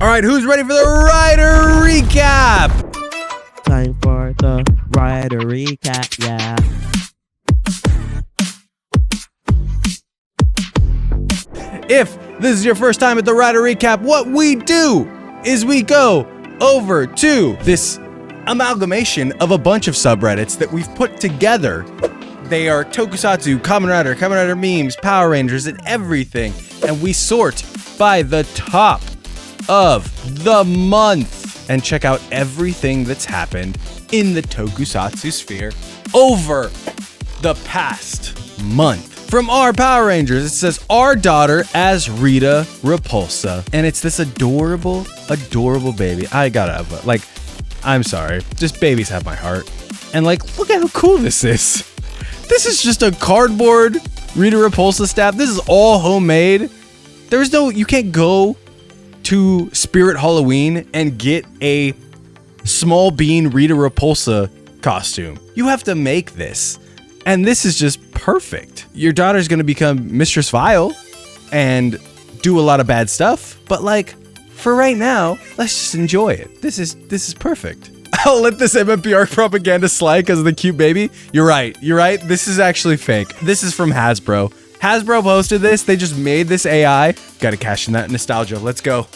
All right, who's ready for the Rider recap? Time for the Rider recap, yeah. If this is your first time at the Rider recap, what we do is we go over to this amalgamation of a bunch of subreddits that we've put together. They are Tokusatsu, Kamen Rider memes, Power Rangers, and everything. And we sort by the top of the month and check out everything that's happened in the Tokusatsu sphere over the past month. From our Power Rangers, it says our daughter as Rita Repulsa. And it's this adorable, adorable baby. I gotta, like, I'm sorry. Just babies have my heart. And like, look at how cool this is. This is just a cardboard Rita Repulsa staff. This is all homemade. There's no, you can't go to Spirit Halloween and get a small bean Rita Repulsa costume. You have to make this. And this is just perfect. Your daughter's gonna become Mistress Vile and do a lot of bad stuff, but like, for right now, let's just enjoy it. This is perfect. I'll let this MMPR propaganda slide because of the cute baby. You're right. This is actually fake. This is from Hasbro. Hasbro posted this. They just made this AI. Gotta cash in that nostalgia. Let's go.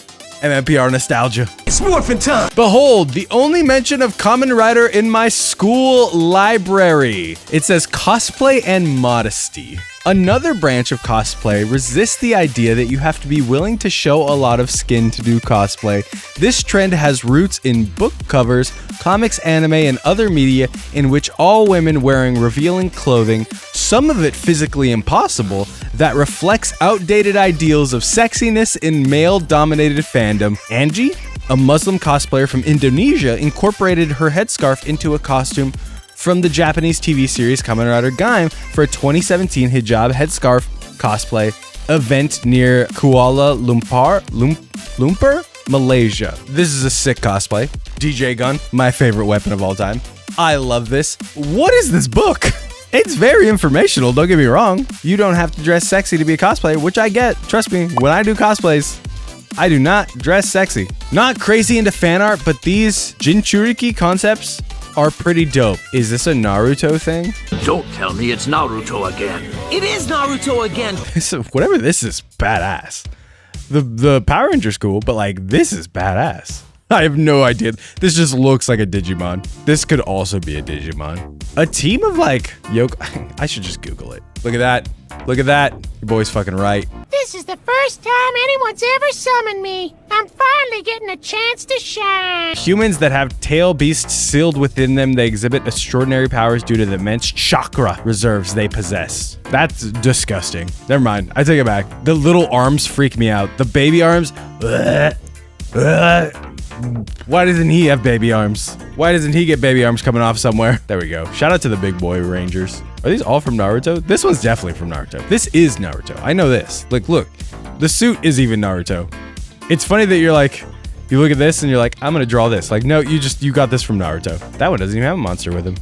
MMPR nostalgia. It's morphin' time. Behold, the only mention of Kamen Rider in my school library. It says cosplay and modesty. Another branch of cosplay resists the idea that you have to be willing to show a lot of skin to do cosplay. This trend has roots in book covers, comics, anime, and other media in which all women wearing revealing clothing, some of it physically impossible, that reflects outdated ideals of sexiness in male-dominated fandom. Angie, a Muslim cosplayer from Indonesia, incorporated her headscarf into a costume from the Japanese TV series Kamen Rider Gaim for a 2017 hijab headscarf cosplay event near Kuala Lumpur, Malaysia. This is a sick cosplay. DJ gun, my favorite weapon of all time. I love this. What is this book? It's very informational, don't get me wrong. You don't have to dress sexy to be a cosplayer, which I get. Trust me, when I do cosplays, I do not dress sexy. Not crazy into fan art, but these Jinchuriki concepts are pretty dope. Is this a Naruto thing? Don't tell me it's Naruto again. It is Naruto again. Whatever this is, badass. The Power Rangers cool, but like this is badass. I have no idea. This just looks like a Digimon. This could also be a Digimon. A team of like I should just Google it. Look at that. Look at that. Your boy's fucking right. This is the first time anyone's ever summoned me. I'm finally getting a chance to shine. Humans that have tail beasts sealed within them, they exhibit extraordinary powers due to the immense chakra reserves they possess. That's disgusting. Never mind. I take it back. The little arms freak me out. The baby arms. Why doesn't he have baby arms? Why doesn't he get baby arms coming off somewhere? There we go. Shout out to the big boy Rangers. Are these all from Naruto? This one's definitely from Naruto. This is Naruto. I know this. Like, look. The suit is even Naruto. It's funny that you're like, you look at this and you're like, I'm gonna draw this. Like, no, you got this from Naruto. That one doesn't even have a monster with him.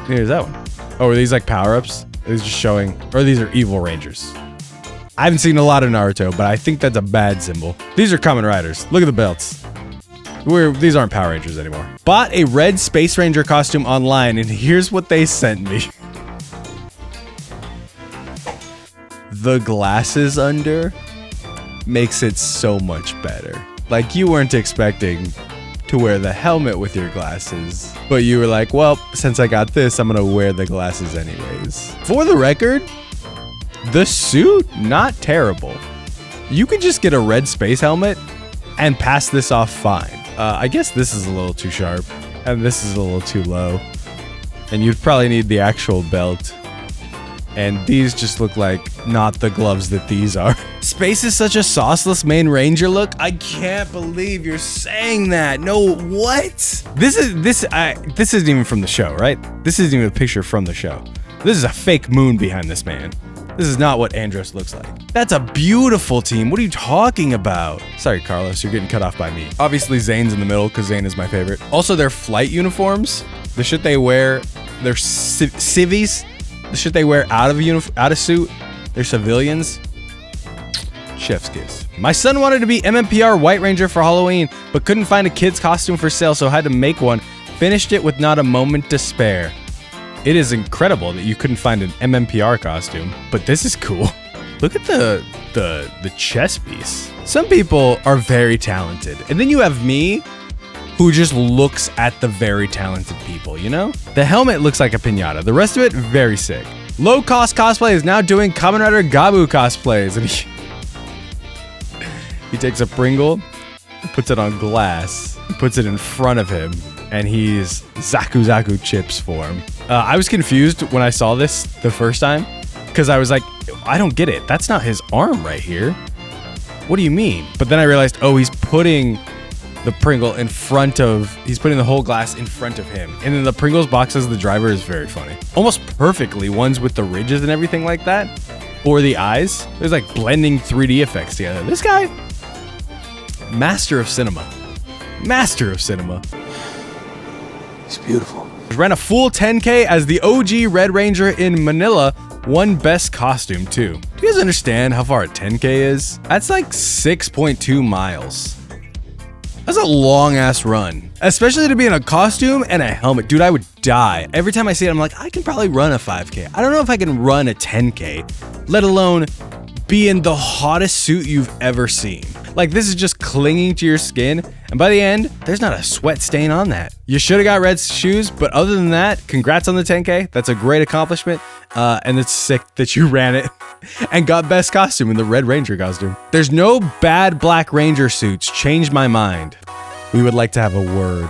Here's that one. Oh, are these like power-ups? Are these just showing, or these are evil Rangers? I haven't seen a lot of Naruto, but I think that's a bad symbol. These are Kamen Riders. Look at the belts. These aren't Power Rangers anymore. Bought a red Space Ranger costume online, and here's what they sent me. The glasses under makes it so much better. Like, you weren't expecting to wear the helmet with your glasses, but you were like, well, since I got this, I'm gonna wear the glasses anyways. For the record, the suit, not terrible. You could just get a red space helmet and pass this off fine. I guess this is a little too sharp, and this is a little too low. And you'd probably need the actual belt. And these just look like not the gloves that these are. Space is such a sauceless main ranger look. I can't believe you're saying that. No, what? This isn't even from the show, right? This isn't even a picture from the show. This is a fake moon behind this man. This is not what Andros looks like. That's a beautiful team. What are you talking about? Sorry, Carlos, you're getting cut off by me. Obviously, Zane's in the middle because Zane is my favorite. Also, their flight uniforms, the shit they wear, their civvies, the shit they wear out of suit, they're civilians. Shit chef's kiss. My son wanted to be MMPR White Ranger for Halloween, but couldn't find a kid's costume for sale, so had to make one. Finished it with not a moment to spare. It is incredible that you couldn't find an MMPR costume, but this is cool. Look at the chest piece. Some people are very talented, and then you have me, who just looks at the very talented people, you know? The helmet looks like a piñata. The rest of it, very sick. Low Cost Cosplay is now doing Kamen Rider Gabu cosplays, and he takes a Pringle, puts it on glass, puts it in front of him, and he's Zaku Zaku Chips for him. I was confused when I saw this the first time, because I was like, I don't get it. That's not his arm right here. What do you mean? But then I realized, oh, he's putting the Pringle in front of, he's putting the whole glass in front of him. And then the Pringles box as the driver is very funny. Almost perfectly, ones with the ridges and everything like that, or the eyes. There's like blending 3D effects together. This guy, master of cinema. Master of cinema. It's beautiful. Ran a full 10K as the OG Red Ranger in Manila. Won best costume too. Do you guys understand how far a 10K is? That's like 6.2 miles. That's a long ass run, especially to be in a costume and a helmet. Dude, I would die. Every time I see it, I'm like, I can probably run a 5K. I don't know if I can run a 10K, let alone be in the hottest suit you've ever seen. Like, this is just clinging to your skin, and by the end, there's not a sweat stain on that. You should have got red shoes, but other than that, congrats on the 10K. That's a great accomplishment, and it's sick that you ran it and got best costume in the Red Ranger costume. There's no bad Black Ranger suits. Changed my mind. We would like to have a word.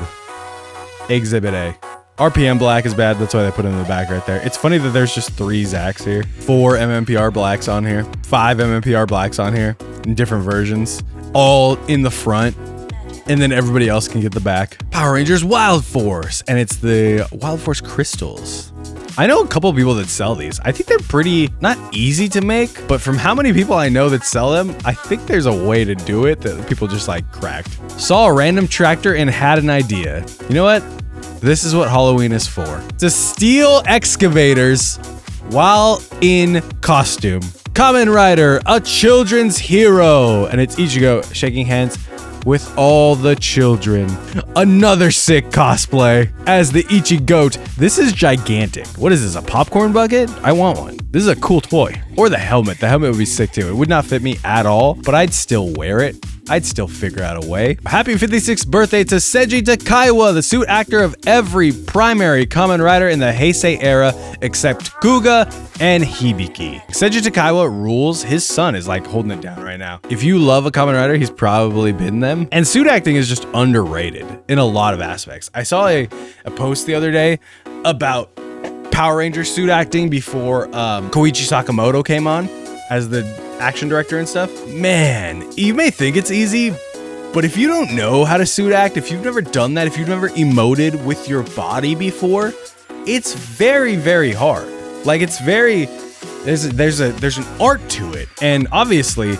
Exhibit A. RPM Black is bad, that's why they put it in the back right there. It's funny that there's just 3 Zacks here. 4 MMPR Blacks on here. 5 MMPR Blacks on here in different versions. All in the front. And then everybody else can get the back. Power Rangers Wild Force. And it's the Wild Force crystals. I know a couple people that sell these. I think they're pretty, not easy to make, but from how many people I know that sell them, I think there's a way to do it that people just like cracked. Saw a random tractor and had an idea. You know what? This is what Halloween is for. To steal excavators while in costume. Kamen Rider, a children's hero. And it's Ichigo shaking hands with all the children. Another sick cosplay as the Ichigoat. This is gigantic. What is this, a popcorn bucket? I want one. This is a cool toy. Or the helmet. The helmet would be sick too. It would not fit me at all, but I'd still wear it. I'd still figure out a way. Happy 56th birthday to Seiji Takaiwa, the suit actor of every primary Kamen Rider in the Heisei era, except Kuga and Hibiki. Seiji Takaiwa rules. His son is like holding it down right now. If you love a Kamen Rider, he's probably been them. And suit acting is just underrated in a lot of aspects. I saw a post the other day about Power Ranger suit acting before Koichi Sakamoto came on as the action director and stuff. Man, you may think it's easy, but if you don't know how to suit act, if you've never done that, if you've never emoted with your body before, it's very, very hard. Like, it's very, there's an art to it. And obviously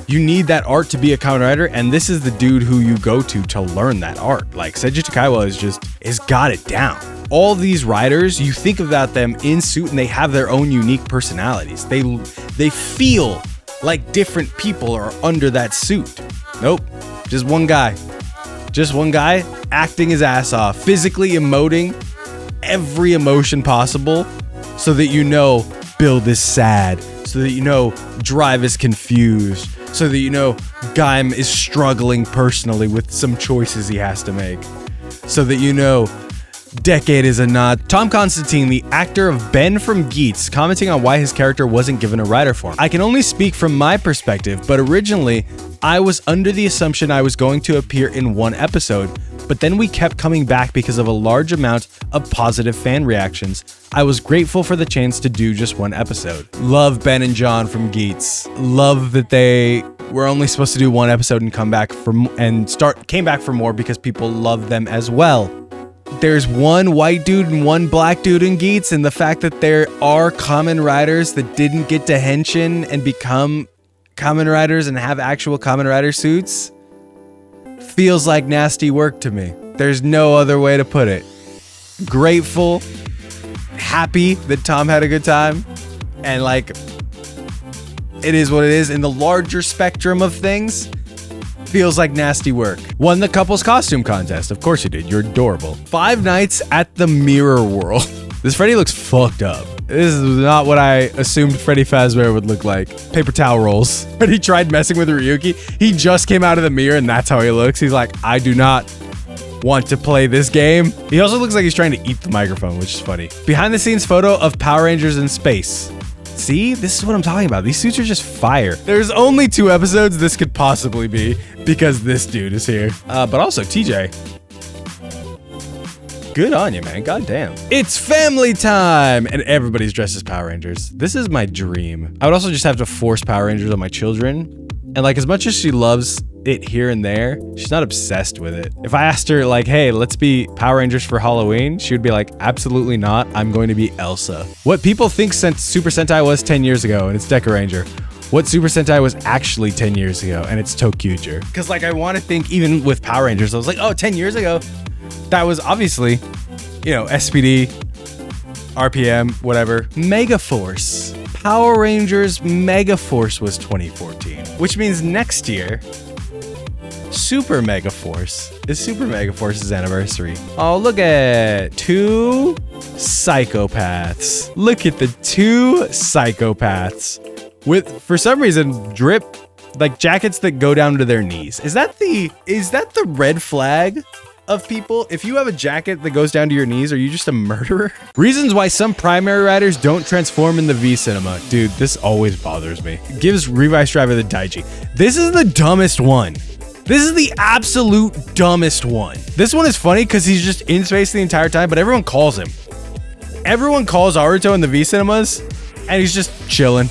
you need that art to be a Kamen Rider, and this is the dude who you go to learn that art. Like, Seiji Takaiwa is got it down. All these riders, you think about them in suit and they have their own unique personalities. They feel like different people are under that suit. Nope, just one guy. Just one guy acting his ass off, physically emoting every emotion possible so that you know Build is sad, so that you know Drive is confused, so that you know Gaim is struggling personally with some choices he has to make, so that you know Decade is a nod. Tom Constantine, the actor of Ben from Geats, commenting on why his character wasn't given a rider form. I can only speak from my perspective, but originally I was under the assumption I was going to appear in one episode, but then we kept coming back because of a large amount of positive fan reactions. I was grateful for the chance to do just one episode. Love Ben and John from Geats. Love that they were only supposed to do one episode and came back for more because people love them as well. There's one white dude and one black dude in Geats, and the fact that there are Kamen Riders that didn't get to henshin and become Kamen Riders and have actual Kamen Rider suits feels like nasty work to me. There's no other way to put it. Grateful, happy that Tom had a good time, and like It is what it is. In the larger spectrum of things, feels like nasty work. Won the couple's costume contest. Of course you did. You're adorable. 5 nights at the Mirror World. This Freddy looks fucked up. This is not what I assumed Freddy Fazbear would look like. Paper towel rolls. When he tried messing with Ryuki, he just came out of the mirror and that's how he looks. He's like, I do not want to play this game. He also looks like he's trying to eat the microphone, which is funny. Behind the scenes photo of Power Rangers in space. See, this is what I'm talking about. These suits are just fire. There's only 2 episodes this could possibly be because this dude is here. But also TJ. Good on you, man. God damn. It's family time! And everybody's dressed as Power Rangers. This is my dream. I would also just have to force Power Rangers on my children. And like, as much as she loves it here and there, she's not obsessed with it. If I asked her like, hey, let's be Power Rangers for Halloween, she would be like, absolutely not. I'm going to be Elsa. What people think Super Sentai was 10 years ago, and it's Deca Ranger. What Super Sentai was actually 10 years ago, and it's Tokyuger. Because like, I want to think even with Power Rangers, I was like, oh, 10 years ago, that was obviously, you know, SPD, RPM, whatever. Mega Force. Power Rangers Mega Force was 2014, which means next year, Super Mega Force is Super Mega Force's anniversary. Oh, look at 2 psychopaths. Look at the 2 psychopaths with, for some reason, drip, like jackets that go down to their knees. Is that the red flag of people? If you have a jacket that goes down to your knees, are you just a murderer? Reasons why some primary riders don't transform in the V Cinema. Dude, this always bothers me. Gives Revice Driver the Daichi. This is the dumbest one. This is the absolute dumbest one. This one is funny because he's just in space the entire time, but everyone calls him. Everyone calls Aruto in the V Cinemas, and he's just chilling.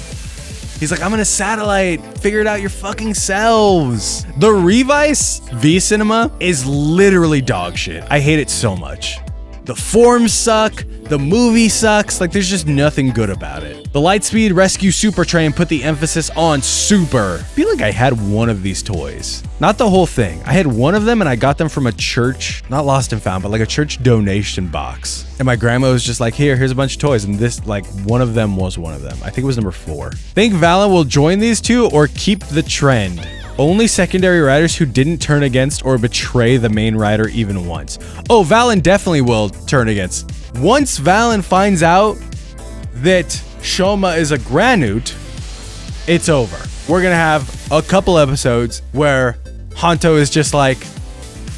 He's like, I'm in a satellite. Figure it out your fucking selves. The Revice V Cinema is literally dog shit. I hate it so much. The forms suck. The movie sucks. Like, there's just nothing good about it. The Lightspeed Rescue Super Train put the emphasis on super. I feel like I had one of these toys. Not the whole thing. I had one of them and I got them from a church, not lost and found, but like a church donation box. And my grandma was just like, here's a bunch of toys. And this, like, one of them was one of them. I think it was number 4. Think Valen will join these 2 or keep the trend? Only secondary riders who didn't turn against or betray the main rider even once. Oh, Valen definitely will turn against. Once Valen finds out that Shoma is a Granute, it's over. We're gonna have a couple episodes where Hanto is just like,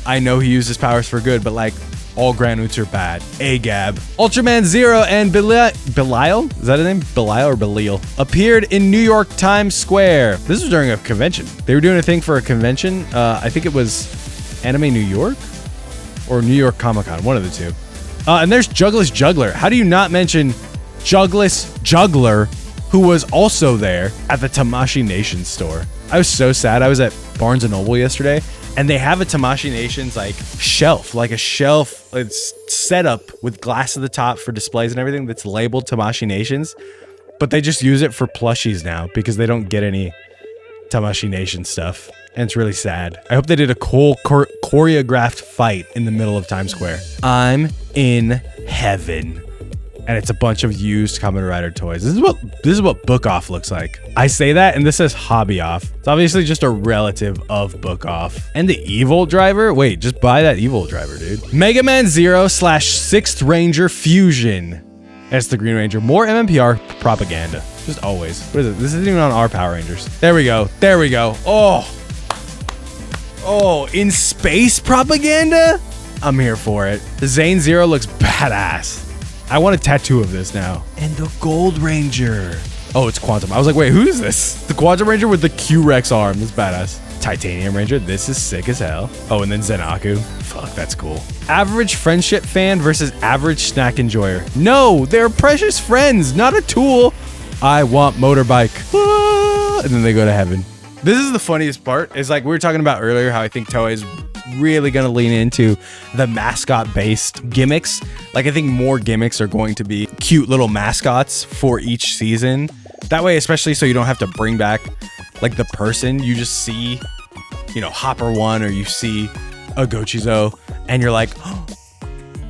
I know he uses powers for good, but like, all Granutes are bad. Agab. Ultraman Zero and Belial? Is that his name? Belial or Belial? Appeared in New York Times Square. This was during a convention. They were doing a thing for a convention. I think it was Anime New York or New York Comic Con, one of the 2. And there's Jugless Juggler. How do you not mention Jugless Juggler, who was also there at the Tamashii Nation store? I was so sad. I was at Barnes & Noble yesterday, and they have a Tamashii Nations like shelf, like a shelf. It's set up with glass at the top for displays and everything that's labeled Tamashii Nations, but they just use it for plushies now because they don't get any Tamashii Nation stuff. And it's really sad. I hope they did a cool choreographed fight in the middle of Times Square. I'm in heaven. And it's a bunch of used Kamen Rider toys. This is what Book Off looks like. I say that, and this says Hobby Off. It's obviously just a relative of Book Off. And the Evil Driver? Wait, just buy that Evil Driver, dude. Mega Man Zero / 6th Ranger Fusion. That's the Green Ranger. More MMPR propaganda. Just always. What is it? This isn't even on our Power Rangers. There we go. There we go. Oh, in space propaganda? I'm here for it. The Zane Zero looks badass. I want a tattoo of this now. And the Gold Ranger. Oh, it's Quantum. I was like, wait, who is this? The Quantum Ranger with the Q-Rex arm. That's badass. Titanium Ranger. This is sick as hell. Oh, and then Zenaku. Fuck, that's cool. Average friendship fan versus average snack enjoyer. No, they're precious friends, not a tool. I want motorbike. Ah, and then they go to heaven. This is the funniest part. Is like we were talking about earlier how I think Toei is really going to lean into the mascot-based gimmicks. Like, I think more gimmicks are going to be cute little mascots for each season. That way, especially so you don't have to bring back, like, the person. You just see, you know, Hopper 1 or you see a Gochizo, and you're like, oh,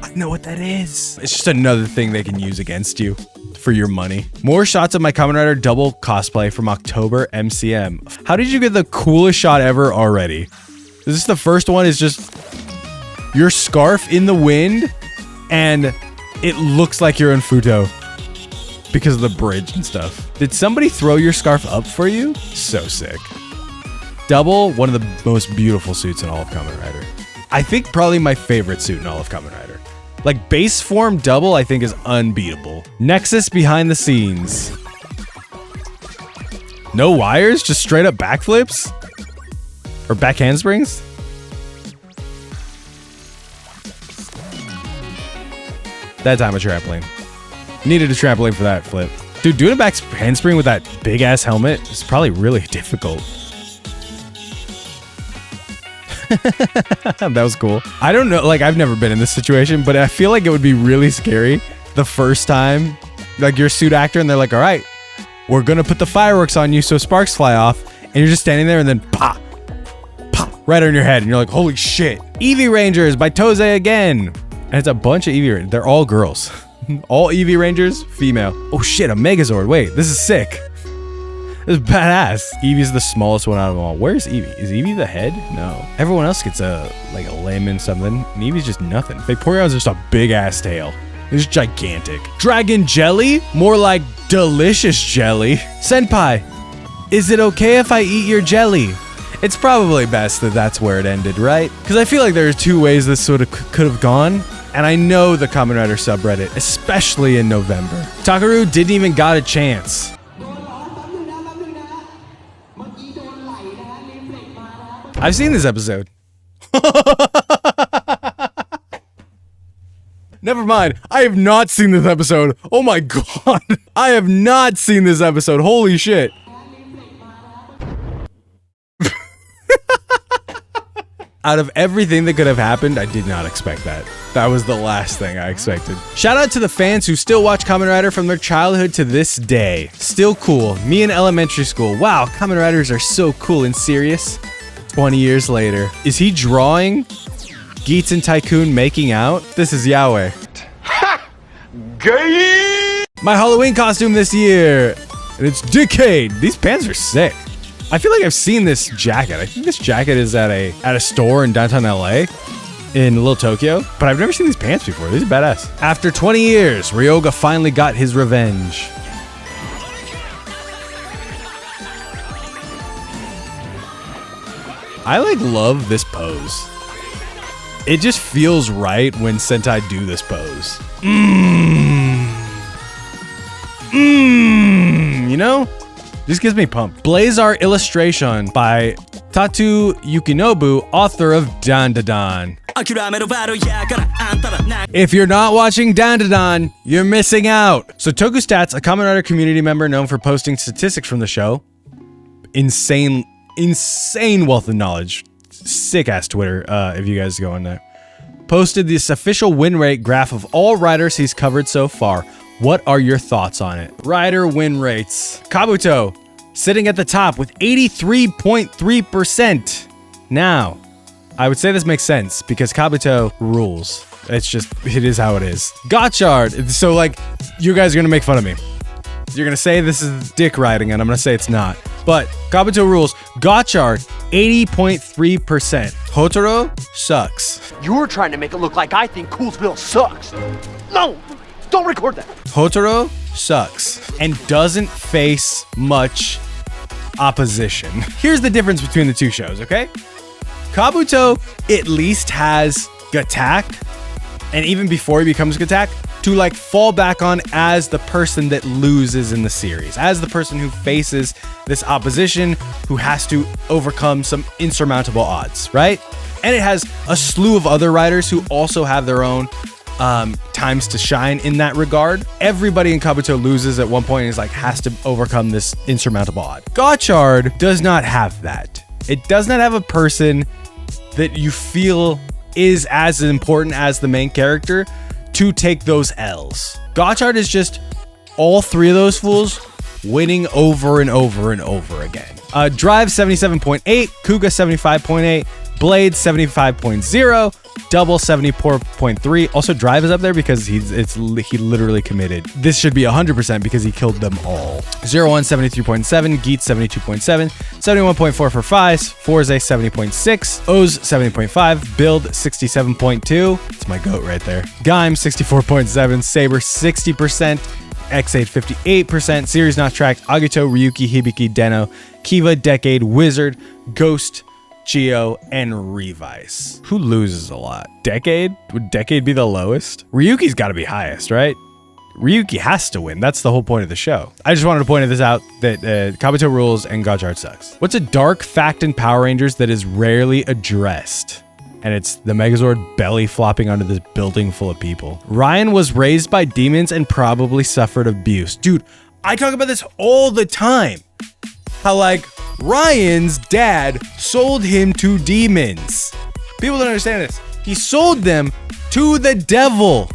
I know what that is. It's just another thing they can use against you. for your money. More shots of my Kamen Rider double cosplay from October MCM. How did you get the coolest shot ever already? Is this the first one? Is just your scarf in the wind and it looks like you're in Futo because of the bridge and stuff. Did somebody throw your scarf up for you? So sick. Double, one of the most beautiful suits in all of Kamen Rider. I think probably my favorite suit in all of Kamen Rider. Like base form double, I think is unbeatable. Nexus behind the scenes. No wires, just straight up backflips? Or back handsprings? That time a trampoline. Needed a trampoline for that flip. Dude, doing a back handspring with that big ass helmet is probably really difficult. That was cool. I don't know, like I've never been in this situation, but I feel like it would be really scary the first time, like you're a suit actor and they're like, all right, we're gonna put the fireworks on you so sparks fly off, and you're just standing there and then pop, pop, right on your head, and you're like, holy shit. Eevee Rangers by Toze again. And it's a bunch of Eevee Rangers. They're all girls. All Eevee Rangers, female. Oh shit, a Megazord. Wait, this is sick. This is badass. Eevee's the smallest one out of them all. Where's Eevee? Is Eevee the head? No. Everyone else gets a limb and something, and Eevee's just nothing. Vaporeon's just a big ass tail. It's gigantic. Dragon Jelly? More like delicious jelly. Senpai, is it okay if I eat your jelly? It's probably best that that's where it ended, right? Because I feel like there's two ways this sort of could have gone. And I know the Kamen Rider subreddit, especially in November. Takaru didn't even got a chance. I've seen this episode. Never mind. I have not seen this episode. Oh my god. I have not seen this episode. Holy shit. Out of everything that could have happened, I did not expect that. That was the last thing I expected. Shout out to the fans who still watch Kamen Rider from their childhood to this day. Still cool. Me in elementary school. Wow, Kamen Riders are so cool and serious. 20 years later. Is he drawing Geets and Tycoon making out? This is Yahweh. Gay! My Halloween costume this year. And it's Decade. These pants are sick. I feel like I've seen this jacket. I think this jacket is at a store in downtown LA in Little Tokyo, but I've never seen these pants before. These are badass. After 20 years, Ryoga finally got his revenge. I love this pose. It just feels right when Sentai do this pose. You know? This gives me pumped. Blazar illustration by Tatu Yukinobu, author of Dandadan. If you're not watching Dandadan, you're missing out. So Tokustats, a Kamen Rider community member known for posting statistics from the show. Insane wealth of knowledge. Sick ass Twitter, if you guys go on there. Posted this official win rate graph of all riders he's covered so far. What are your thoughts on it? Rider win rates. Kabuto, sitting at the top with 83.3%. Now, I would say this makes sense because Kabuto rules. It is how it is. Gotchard, so like, you guys are gonna make fun of me. You're gonna say this is dick riding and I'm gonna say it's not. But Kabuto rules. Gotchard, 80.3%. Hotaro sucks. You're trying to make it look like I think Coolsville sucks. No! Don't record that. Hotaro sucks and doesn't face much opposition. Here's the difference between the two shows, okay? Kabuto at least has Gatak, and even before he becomes Gatak, to like fall back on as the person that loses in the series, as the person who faces this opposition, who has to overcome some insurmountable odds, right? And it has a slew of other riders who also have their own times to shine in that regard. Everybody in Kabuto loses at one point and is like, has to overcome this insurmountable odd. Gotchard does not have that. It does not have a person that you feel is as important as the main character to take those L's. Gotchard is just all three of those fools winning over and over and over again. Drive 77.8, Kuga 75.8, Blade 75.0, Double 74.3. Also, Drive is up there because he literally committed. This should be 100% because he killed them all. 01 73.7, Geet 72.7, 71.4 for Fies, Forze 70.6, Oz 70.5, Build 67.2. It's my goat right there. Gaim 64.7, Saber 60%. X8 58%, Series Not Tracked, Agito, Ryuki, Hibiki, Deno, Kiva, Decade, Wizard, Ghost, Geo, and Revice. Who loses a lot? Decade? Would Decade be the lowest? Ryuki's got to be highest, right? Ryuki has to win. That's the whole point of the show. I just wanted to point this out that Kabuto rules and Gotchard sucks. What's a dark fact in Power Rangers that is rarely addressed? And it's the Megazord belly flopping onto this building full of people. Ryan was raised by demons and probably suffered abuse. Dude, I talk about this all the time. How like Ryan's dad sold him to demons. People don't understand this. He sold them to the devil.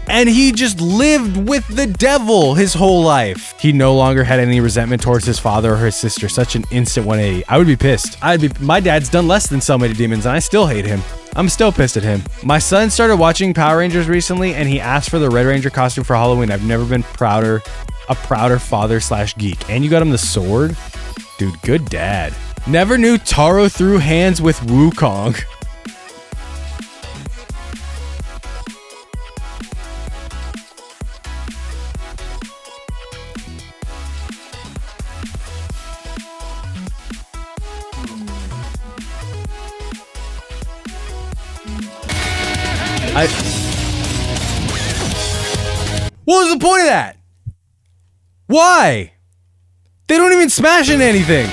And he just lived with the devil his whole life. He no longer had any resentment towards his father or his sister. Such an instant 180. I would be pissed. My dad's done less than sell me to demons and I still hate him. I'm still pissed at him. My son started watching Power Rangers recently and he asked for the Red Ranger costume for Halloween. I've never been a prouder father/geek. And you got him the sword? Dude, good dad. Never knew Taro threw hands with Wukong. What was the point of that? Why? They don't even smash into anything.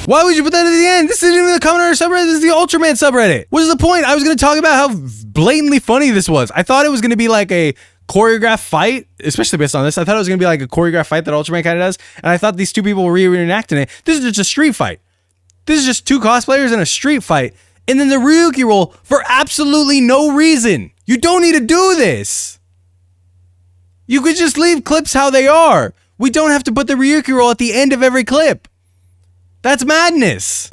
Why would you put that at the end? This isn't even the Kamen Rider subreddit. This is the Ultraman subreddit. What is the point? I was going to talk about how blatantly funny this was. I thought it was going to be like a choreographed fight, especially based on this. I thought it was going to be like a choreographed fight that Ultraman kind of does. And I thought these two people were reenacting it. This is just a street fight. This is just two cosplayers in a street fight. And then the Ryuki roll for absolutely no reason. You don't need to do this. You could just leave clips how they are. We don't have to put the Ryuki roll at the end of every clip. That's madness.